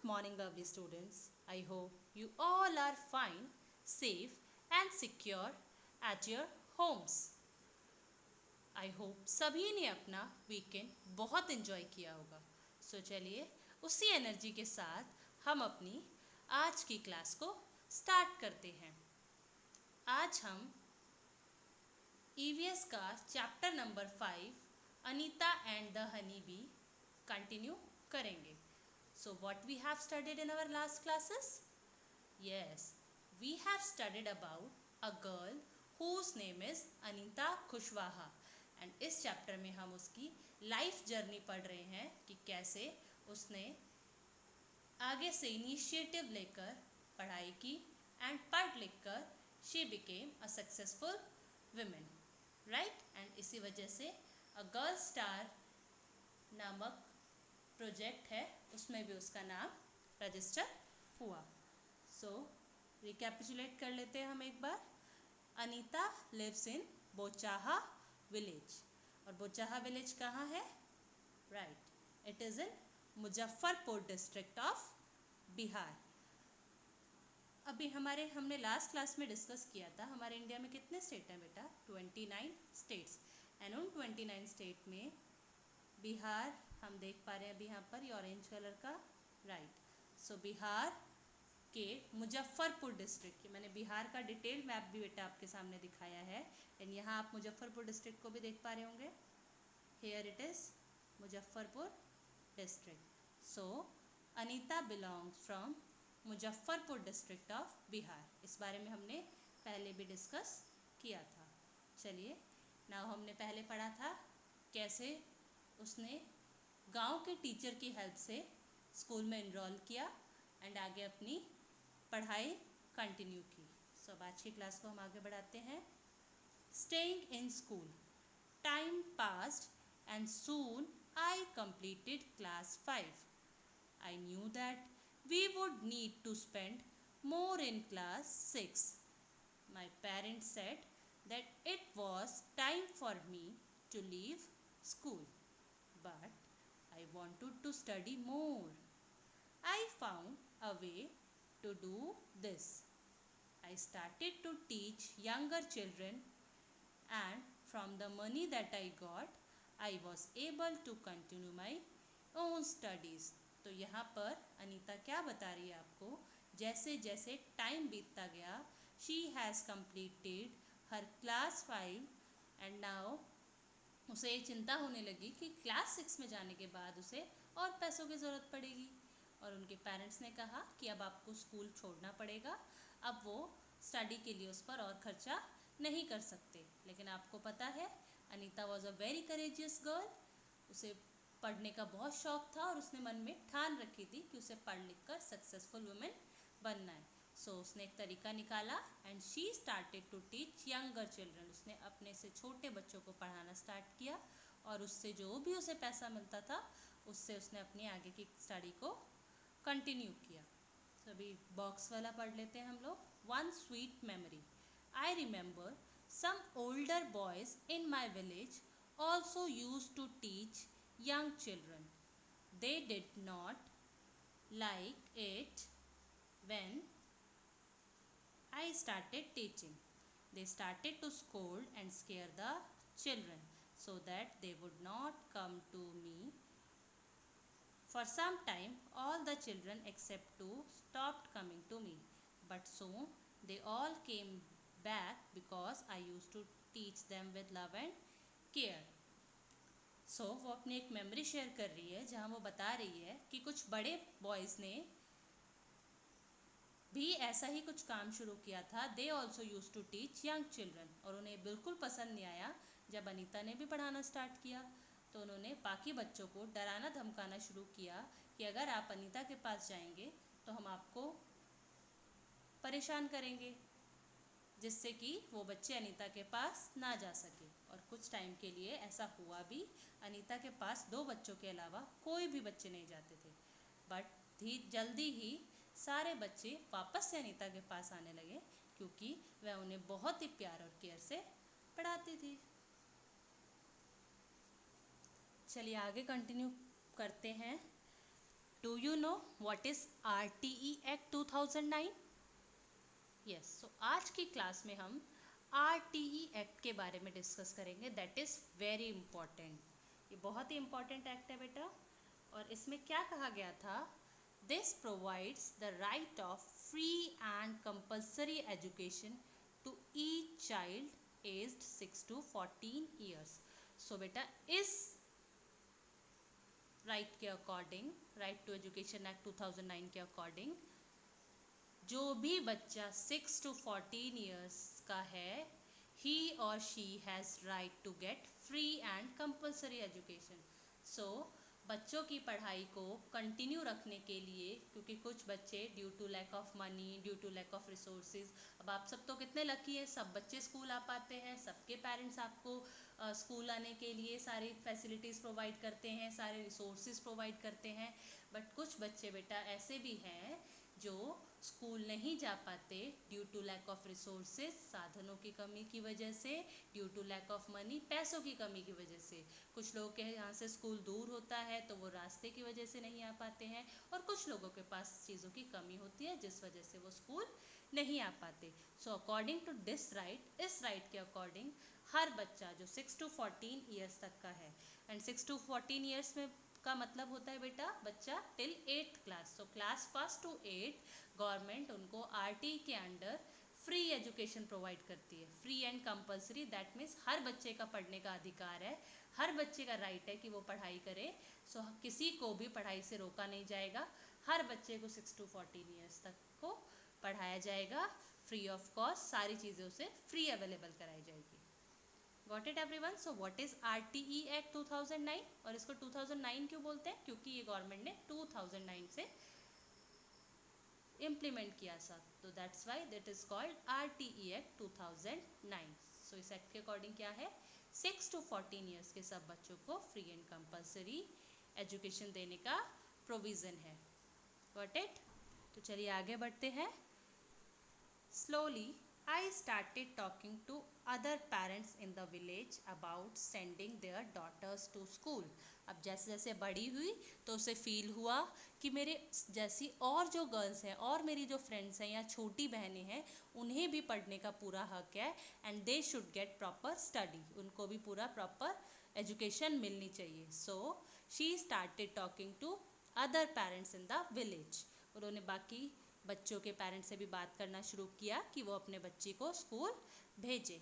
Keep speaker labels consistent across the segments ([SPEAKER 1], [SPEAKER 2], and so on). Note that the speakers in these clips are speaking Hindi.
[SPEAKER 1] morning, lovely students. I hope you all are fine, safe, and secure at your homes. I hope सभी ने अपना वीकेंड बहुत एंजॉय किया होगा. चलिए उसी एनर्जी के साथ हम अपनी आज की क्लास को स्टार्ट करते हैं. आज हम ईवीएस का chapter number 5 Anita and the honey bee continue करेंगे. So what we have studied in our last classes? Yes, we have studied about a girl whose name is Anita Kushwaha. And इस चैप्टर में हम उसकी लाइफ जर्नी पढ़ रहे हैं कि कैसे उसने आगे से इनिशिएटिव लेकर पढ़ाई की एंड पढ़ लिख कर she became a successful women, right. And इसी वजह से अ गर्ल स्टार नामक प्रोजेक्ट है, उसमें भी उसका नाम रजिस्टर हुआ. रिकैपिचुलेट कर लेते हैं हम एक बार. Anita lives in Bochaha village. और बोचाहा विलेज कहाँ है? Right, it is in Muzaffarpur district of Bihar. अभी हमने लास्ट क्लास में डिस्कस किया था हमारे इंडिया में कितने स्टेट हैं बेटा? 29 स्टेट्स. एंड उन 29 स्टेट में बिहार हम देख पा रहे हैं अभी यहाँ पर ये ऑरेंज कलर का, राइट. बिहार के मुजफ्फरपुर डिस्ट्रिक्ट, मैंने बिहार का डिटेल मैप भी बेटा आपके सामने दिखाया है. एंड यहाँ आप मुजफ्फरपुर डिस्ट्रिक्ट को भी देख पा रहे होंगे. Here it is Muzaffarpur district. Anita belongs from Muzaffarpur district of Bihar. इस बारे में हमने पहले भी डिस्कस किया था. चलिए नाउ हमने पहले पढ़ा था कैसे उसने गांव के टीचर की हेल्प से स्कूल में इनरोल किया एंड आगे अपनी पढ़ाई कंटिन्यू की. अब आज की क्लास को हम आगे बढ़ाते हैं. Staying in school, time passed and soon I completed class 5. I knew that we would need to spend more in class 6. My parents said that it was time for me to leave school, but I wanted to study more. I found a way to do this. I started to teach younger children, and from the money that I got, I was able to continue my own studies. तो यहाँ पर अनीता क्या बता रही है आपको? जैसे जैसे टाइम बीतता गया, she has completed her class 5 and now उसे ये चिंता होने लगी कि क्लास 6 में जाने के बाद उसे और पैसों की ज़रूरत पड़ेगी. और उनके पेरेंट्स ने कहा कि अब आपको स्कूल छोड़ना पड़ेगा, अब वो स्टडी के लिए उस पर और खर्चा नहीं कर सकते. लेकिन आपको पता है Anita was a very courageous girl. उसे पढ़ने का बहुत शौक था और उसने मन में ठान रखी थी कि उसे पढ़ लिख कर सक्सेसफुल वुमेन बनना है. उसने एक तरीका निकाला and she started to teach younger children. उसने अपने से छोटे बच्चों को पढ़ाना स्टार्ट किया और उससे जो भी उसे पैसा मिलता था उससे उसने अपनी आगे की स्टडी को कंटिन्यू किया. अभी बॉक्स वाला पढ़ लेते हैं हम लोग. One sweet memory, I remember some older boys in my village also use to teach young children. They did not like it when I started teaching. They started to scold and scare the children so that they would not come to me. For some time, all the children except two stopped coming to me. But soon they all came back because I used to teach them with love and care. वो अपनी एक मेमोरी शेयर कर रही है जहाँ वो बता रही है कि कुछ बड़े बॉयज़ ने भी ऐसा ही कुछ काम शुरू किया था. They also use to teach young children. और उन्हें बिल्कुल पसंद नहीं आया जब अनीता ने भी पढ़ाना स्टार्ट किया. तो उन्होंने बाकी बच्चों को डराना धमकाना शुरू किया कि अगर आप अनीता के पास जाएंगे तो हम आपको परेशान करेंगे, जिससे कि वो बच्चे अनीता के पास ना जा सके. और कुछ टाइम के लिए ऐसा हुआ भी. अनीता के पास 2 बच्चों के अलावा कोई भी बच्चे नहीं जाते थे. बट जल्दी ही सारे बच्चे वापस से अनीता के पास आने लगे क्योंकि वह उन्हें बहुत ही प्यार और केयर से पढ़ाती थी. चलिए आगे कंटिन्यू करते हैं. Do you know what is RTE Act 2009? Yes, so आज की क्लास में हम RTE एक्ट के बारे में डिस्कस करेंगे. That is very important. ये बहुत ही इंपॉर्टेंट एक्ट है बेटा. और इसमें क्या कहा गया था? This provides the right of free and compulsory education to each child aged 6 to 14 years. So बेटा इस राइट के according, right to education act 2009 के अकॉर्डिंग, जो भी बच्चा 6 to 14 ईयर्स का है, ही और she has right to get free and compulsory education. So बच्चों की पढ़ाई को कंटिन्यू रखने के लिए, क्योंकि कुछ बच्चे due to lack of money, due to lack of resources, अब आप सब तो कितने लकी हैं, सब बच्चे स्कूल आ पाते हैं, सबके पेरेंट्स आपको स्कूल आने के लिए सारी फैसिलिटीज़ प्रोवाइड करते हैं, सारे रिसोर्सेज प्रोवाइड करते हैं. बट कुछ बच्चे बेटा ऐसे भी हैं जो स्कूल नहीं जा पाते due to lack of resources, साधनों की कमी की वजह से, due to lack of money, पैसों की कमी की वजह से. कुछ लोगों के यहाँ से स्कूल दूर होता है तो वो रास्ते की वजह से नहीं आ पाते हैं, और कुछ लोगों के पास चीज़ों की कमी होती है जिस वजह से वो स्कूल नहीं आ पाते. So according to this right, इस राइट के अकॉर्डिंग हर बच्चा जो 6 to 14 ईयर्स तक का है, एंड 6 to 14 ईयर्स में का मतलब होता है बेटा बच्चा till 8th class. So class 1 to 8 government उनको RT के अंडर फ्री एजुकेशन प्रोवाइड करती है, free and compulsory. That means हर बच्चे का पढ़ने का अधिकार है, हर बच्चे का राइट है कि वो पढ़ाई करे. सो किसी को भी पढ़ाई से रोका नहीं जाएगा. हर बच्चे को 6 to 14 ईयर्स तक को पढ़ाया जाएगा फ्री ऑफ कॉस्ट. सारी चीज़ें उसे फ्री अवेलेबल कराई जाएगी. Got it everyone? So what is RTE Act 2009? और इसको 2009 क्यों बोलते हैं? क्योंकि ये गवर्नमेंट ने 2009 से इम्प्लीमेंट किया था, तो that's why that is called RTE Act 2009. सो इस एक्ट के अकॉर्डिंग क्या है? 6 to 14 ईयर्स के सब बच्चों को फ्री एंड कंपल्सरी एजुकेशन देने का प्रोविज़न है. Got it? तो चलिए आगे बढ़ते हैं. Slowly, I started talking to other parents in the village about sending their daughters to school. अब जैसे जैसे बड़ी हुई तो उसे फील हुआ कि मेरे जैसी और जो गर्ल्स हैं और मेरी जो फ्रेंड्स हैं या छोटी बहनें हैं, उन्हें भी पढ़ने का पूरा हक है, and they should get proper study. उनको भी पूरा प्रॉपर एजुकेशन मिलनी चाहिए. So she started talking to other parents in the village. उन्होंने बाकी बच्चों के पेरेंट्स से भी बात करना शुरू किया कि वो अपने बच्ची को स्कूल भेजे.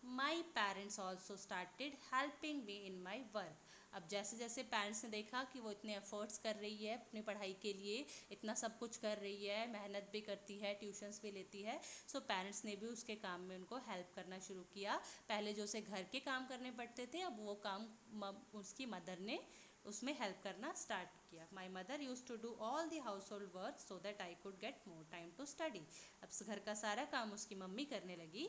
[SPEAKER 1] My parents also started helping me in my work. अब जैसे जैसे पेरेंट्स ने देखा कि वो इतने एफर्ट्स कर रही है अपनी पढ़ाई के लिए, इतना सब कुछ कर रही है, मेहनत भी करती है, ट्यूशन्स भी लेती है, सो पेरेंट्स ने भी उसके काम में उनको हेल्प करना शुरू किया. पहले जो उसे घर के काम करने पड़ते थे, अब वो काम उसकी मदर ने उसमें हेल्प करना स्टार्ट किया. My mother use to do all the household work so that I could get more time to study. अब घर का सारा काम उसकी मम्मी करने लगी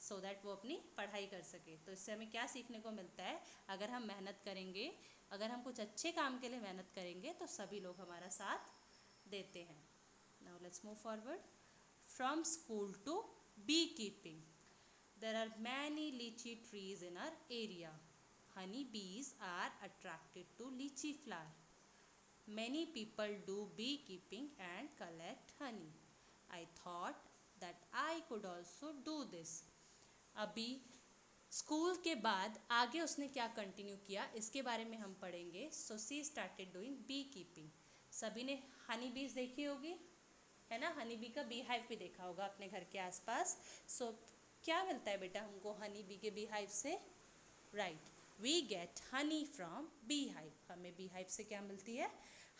[SPEAKER 1] सो दैट वो अपनी पढ़ाई कर सके. तो इससे हमें क्या सीखने को मिलता है? अगर हम मेहनत करेंगे, अगर हम कुछ अच्छे काम के लिए मेहनत करेंगे तो सभी लोग हमारा साथ देते हैं. Now let's move forward. From school to beekeeping. There are many litchi trees in our area. Honey bees are attracted to lychee flower. Many people do beekeeping and collect honey. I thought that I could also do this. अभी स्कूल के बाद आगे उसने क्या कंटिन्यू किया इसके बारे में हम पढ़ेंगे. सो सी स्टार्टेड डूइंग बी कीपिंग. सभी ने हनी बीज देखी होगी, है ना? हनी बी का बी हाइव भी देखा होगा अपने घर के आसपास. सो क्या मिलता है बेटा हमको हनी बी के बी हाइव से? Right, we get honey from beehive. हमें बी हाइव से क्या मिलती है?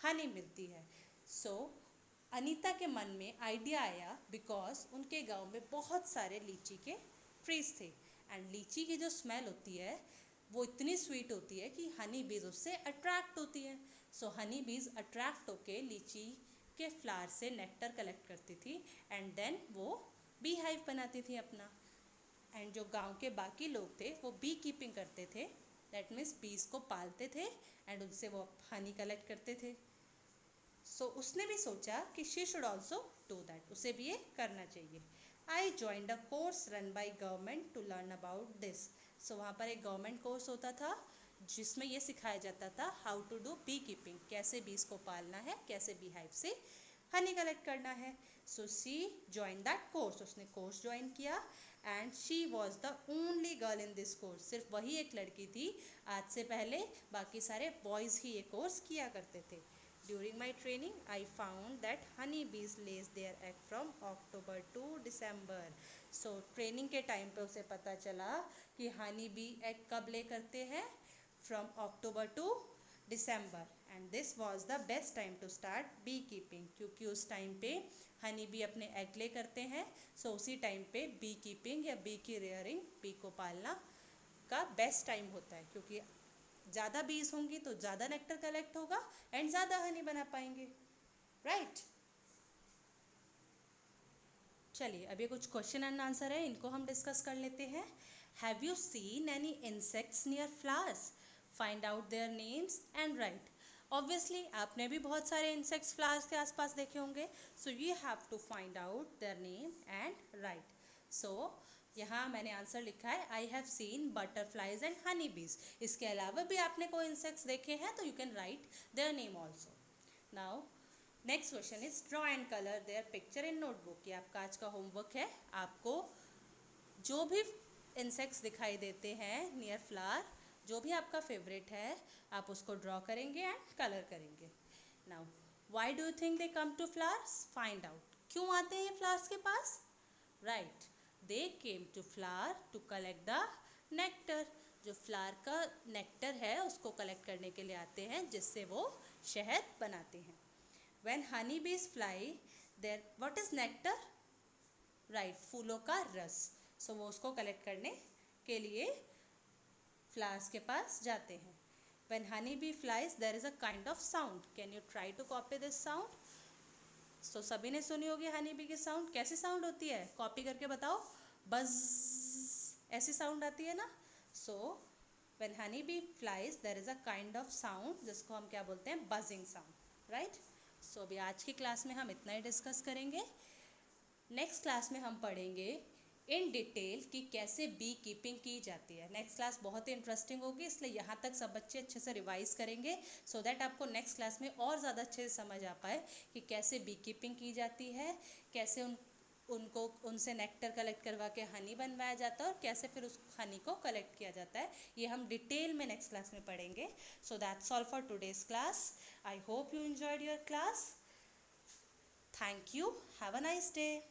[SPEAKER 1] हनी मिलती है. सो अनीता के मन में आइडिया आया बिकॉज उनके गांव में बहुत सारे लीची के ट्रीज थे, एंड लीची की जो स्मेल होती है वो इतनी स्वीट होती है कि हनी बीज उससे अट्रैक्ट होती है. सो हनी बीज अट्रैक्ट होके लीची के फ्लावर से नेक्टर कलेक्ट करती थी, एंड देन वो बी हाइव बनाती थी अपना. एंड जो गांव के बाकी लोग थे वो बी कीपिंग करते थे. दैट मीन्स बीज को पालते थे एंड उनसे वो हनी कलेक्ट करते थे. सो उसने भी सोचा कि she should also do that, उसे भी ये करना चाहिए. I joined a course run by government to learn about this. So वहाँ पर एक गवर्नमेंट कोर्स होता था जिसमें ये सिखाया जाता था how to do beekeeping, कैसे बीज को पालना है, कैसे बी हाइव से हनी कलेक्ट करना है. So she join that course, उसने कोर्स ज्वाइन किया and she was the only girl in this course. सिर्फ वही एक लड़की थी. आज से पहले बाकी सारे बॉयज़ ही ये कोर्स किया करते थे. During my training, I found that honey bees lays their egg from October to December. So training के टाइम पे उसे पता चला कि हनी बी एग कब ले करते हैं, from October to December. And this was the best time to start bee keeping, क्योंकि उस टाइम पे हनी बी अपने एग ले करते हैं. सो उसी टाइम पे बी कीपिंग या बी की रेयरिंग, बी को पालना का बेस्ट टाइम होता है, क्योंकि ज़्यादा बीज होंगी तो ज़्यादा नेक्टर कलेक्ट होगा एंड ज़्यादा हनी बना पाएंगे. राइट. चलिए अब ये कुछ क्वेश्चन एंड आंसर है, इनको हम डिस्कस कर लेते हैं. Have you seen any insects near flowers? Find out their names and right. Obviously आपने भी बहुत सारे इंसेक्ट्स फ्लावर्स के आसपास देखे होंगे. So you have to find out their name and right. So यहाँ मैंने आंसर लिखा है I have seen butterflies and honey bees. इसके अलावा भी आपने कोई इंसेक्ट्स देखे हैं तो you can write their name also. Now next question is draw and colour their picture in notebook. ये आपका आज का होमवर्क है. आपको जो भी इंसेक्ट्स दिखाई देते हैं नियर फ्लावर, जो भी आपका फेवरेट है, आप उसको ड्रॉ करेंगे एंड कलर करेंगे. Now why do you think they come to flowers? Find out. क्यों आते हैं ये फ्लावर्स के पास? Right. They came to flower to collect the nectar. जो फ्लावर का नेक्टर है उसको कलेक्ट करने के लिए आते हैं, जिससे वो शहद बनाते हैं. When honey bees fly, there what is nectar? Right, फूलों का रस. So वो उसको कलेक्ट करने के लिए फ्लावर्स के पास जाते हैं. When honey bee flies, there is a kind of sound. Can you try to copy this sound? So सभी ने सुनी होगी हनी बी की साउंड. कैसी साउंड होती है? कॉपी करके बताओ. बज, ऐसी साउंड आती है ना. So when honey bee flies, there is a kind of sound जिसको हम क्या बोलते हैं? buzzing sound. Right? सो अभी आज की क्लास में हम इतना ही डिस्कस करेंगे. नेक्स्ट क्लास में हम पढ़ेंगे इन डिटेल कि कैसे बी कीपिंग की जाती है. नेक्स्ट क्लास बहुत ही इंटरेस्टिंग होगी, इसलिए यहाँ तक सब बच्चे अच्छे से रिवाइज करेंगे सो दैट आपको नेक्स्ट क्लास में और ज़्यादा अच्छे से समझ आ पाए कि कैसे बी कीपिंग की जाती है, कैसे उनको उनसे नेक्टर कलेक्ट करवा के हनी बनवाया जाता है और कैसे फिर उस हनी को कलेक्ट किया जाता है. ये हम डिटेल में नेक्स्ट क्लास में पढ़ेंगे. So that's all for today's class. I hope you enjoyed your class. Thank you. Have a nice day.